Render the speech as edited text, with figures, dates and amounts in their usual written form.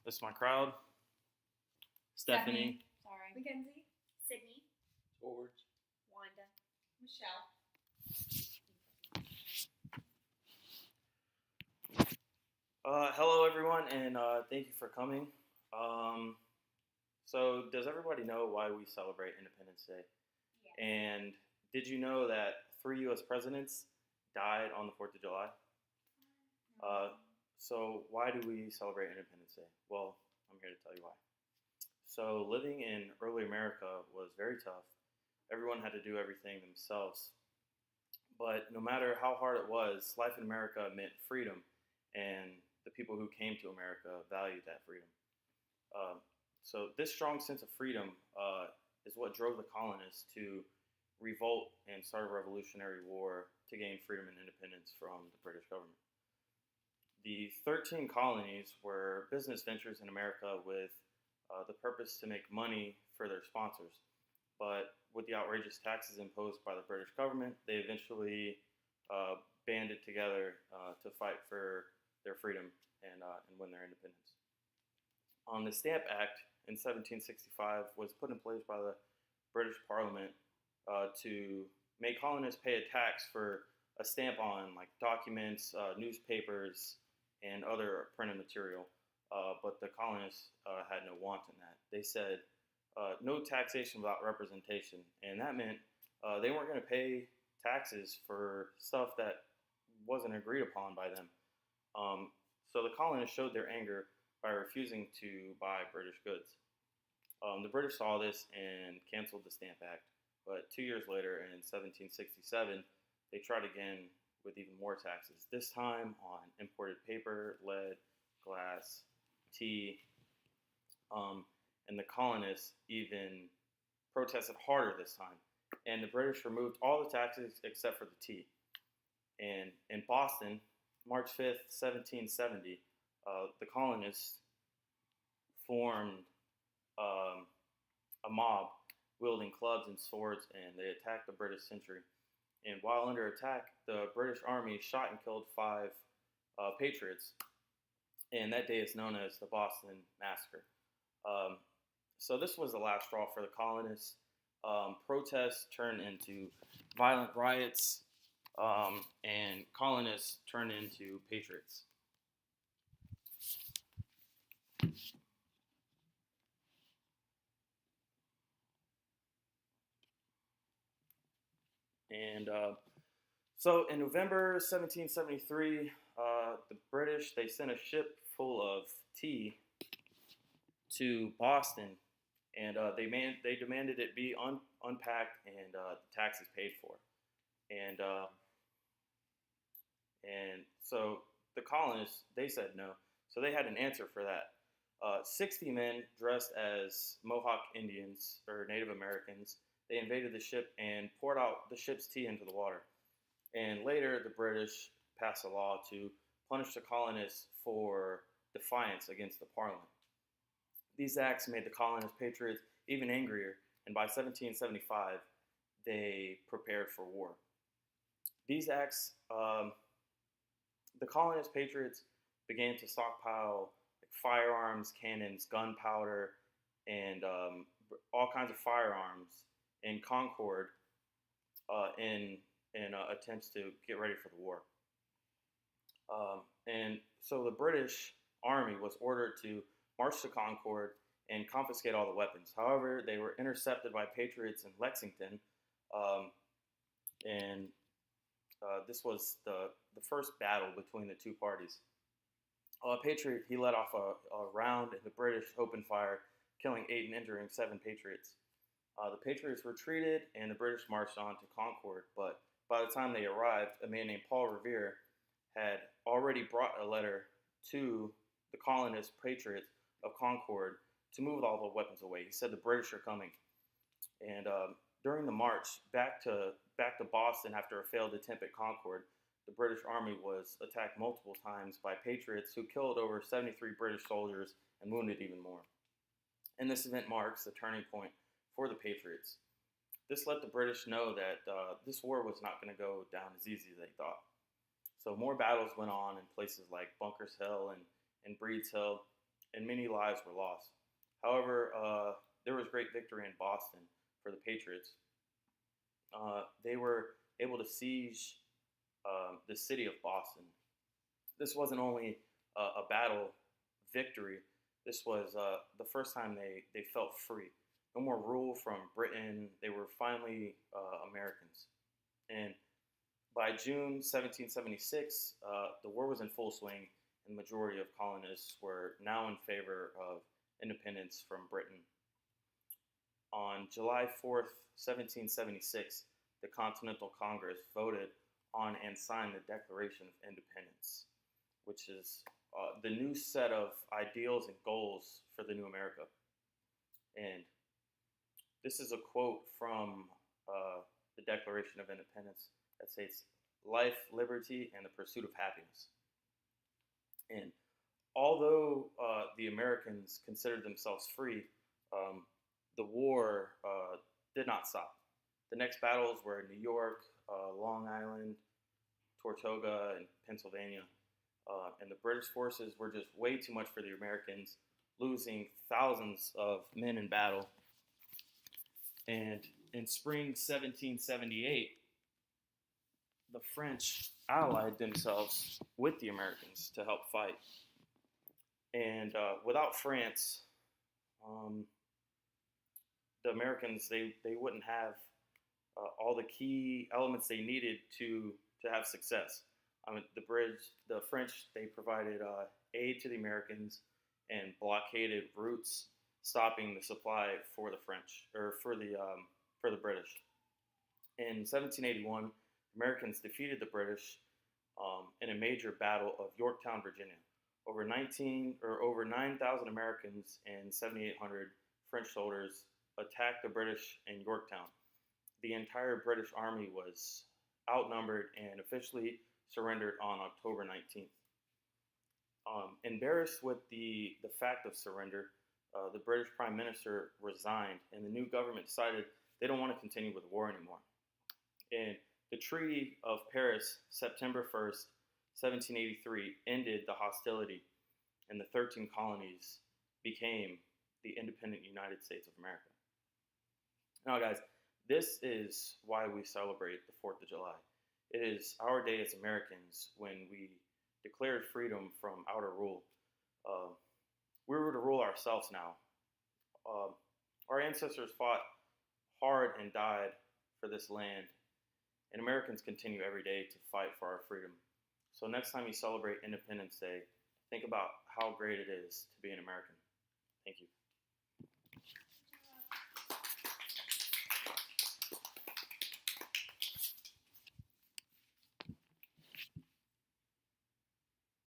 This is my crowd. Stephanie. Sorry. Mackenzie. Sydney. George. Wanda. Michelle. Hello, everyone, and thank you for coming. So, does everybody know why we celebrate Independence Day? Yeah. And did you know that 3 U.S. presidents died on the 4th of July? So, why do we celebrate Independence Day? Well, I'm here to tell you why. So, living in early America was very tough. Everyone had to do everything themselves. But no matter how hard it was, life in America meant freedom, and the people who came to America valued that freedom. So this strong sense of freedom is what drove the colonists to revolt and start a revolutionary war to gain freedom and independence from the British government. The 13 colonies were business ventures in America with the purpose to make money for their sponsors. But with the outrageous taxes imposed by the British government, they eventually banded together to fight for their freedom and win their independence. The Stamp Act in 1765 was put in place by the British Parliament to make colonists pay a tax for a stamp on like documents, newspapers, and other printed material. But the colonists had no want in that. They said no taxation without representation, and that meant they weren't going to pay taxes for stuff that wasn't agreed upon by them. So the colonists showed their anger by refusing to buy British goods. The British saw this and canceled the Stamp Act, but 2 years later, in 1767, they tried again with even more taxes, this time on imported paper, lead, glass, tea, and the colonists even protested harder this time. And the British removed all the taxes except for the tea. And in Boston, March 5th, 1770, the colonists formed a mob wielding clubs and swords, and they attacked the British sentry. And while under attack, the British Army shot and killed 5 patriots. And that day is known as the Boston Massacre. So this was the last straw for the colonists. Protests turned into violent riots, and colonists turned into patriots. And so in November 1773, the British, they sent a ship full of tea to Boston, and they demanded it be unpacked and the taxes paid for. And so the colonists, they said no. So they had an answer for that. 60 men dressed as Mohawk Indians or Native Americans, they invaded the ship and poured out the ship's tea into the water. And later, the British passed a law to punish the colonists for defiance against the Parliament. These acts made the colonist patriots even angrier, and by 1775, they prepared for war. These acts, the colonist patriots began to stockpile firearms, cannons, gunpowder, and all kinds of firearms in Concord in attempts to get ready for the war. And so the British Army was ordered to march to Concord and confiscate all the weapons. However, they were intercepted by patriots in Lexington, and this was the first battle between the two parties. A patriot, he let off a round, and the British opened fire, killing 8 and injuring 7 patriots. The patriots retreated, and the British marched on to Concord. But by the time they arrived, a man named Paul Revere had already brought a letter to the colonist patriots of Concord to move all the weapons away. He said the British are coming. And during the march back to Boston after a failed attempt at Concord, the British Army was attacked multiple times by patriots who killed over 73 British soldiers and wounded even more. And this event marks the turning point for the patriots. This let the British know that this war was not going to go down as easy as they thought. So more battles went on in places like Bunkers Hill and Breeds Hill, and many lives were lost. However, there was great victory in Boston for the Patriots. They were able to siege the city of Boston. This wasn't only a battle victory, this was the first time they felt free. No more rule from Britain. They were finally Americans. And by June 1776, the war was in full swing, and the majority of colonists were now in favor of independence from Britain. On July 4th, 1776, the Continental Congress voted on and signed the Declaration of Independence, which is the new set of ideals and goals for the new America. And this is a quote from the Declaration of Independence that states, "Life, liberty, and the pursuit of happiness." And although the Americans considered themselves free, the war did not stop. The next battles were New York, Long Island, Tortuga, and Pennsylvania. And the British forces were just way too much for the Americans, losing thousands of men in battle. And in spring 1778, the French allied themselves with the Americans to help fight. And without France, the Americans, they wouldn't have all the key elements they needed to have success. The French, they provided aid to the Americans and blockaded routes, stopping the supply for the French, or for the British. In 1781, Americans defeated the British in a major battle of Yorktown, Virginia. Over 9,000 Americans and 7,800 French soldiers attacked the British in Yorktown. The entire British army was outnumbered and officially surrendered on October 19th. Embarrassed with the fact of surrender, the British Prime Minister resigned, and the new government decided they don't want to continue with the war anymore. And the Treaty of Paris, September 1st, 1783, ended the hostility, and the 13 colonies became the independent United States of America. Now, guys, this is why we celebrate the 4th of July. It is our day as Americans when we declared freedom from outer rule. We were to rule ourselves now. Our ancestors fought hard and died for this land, and Americans continue every day to fight for our freedom. So next time you celebrate Independence Day, think about how great it is to be an American. Thank you.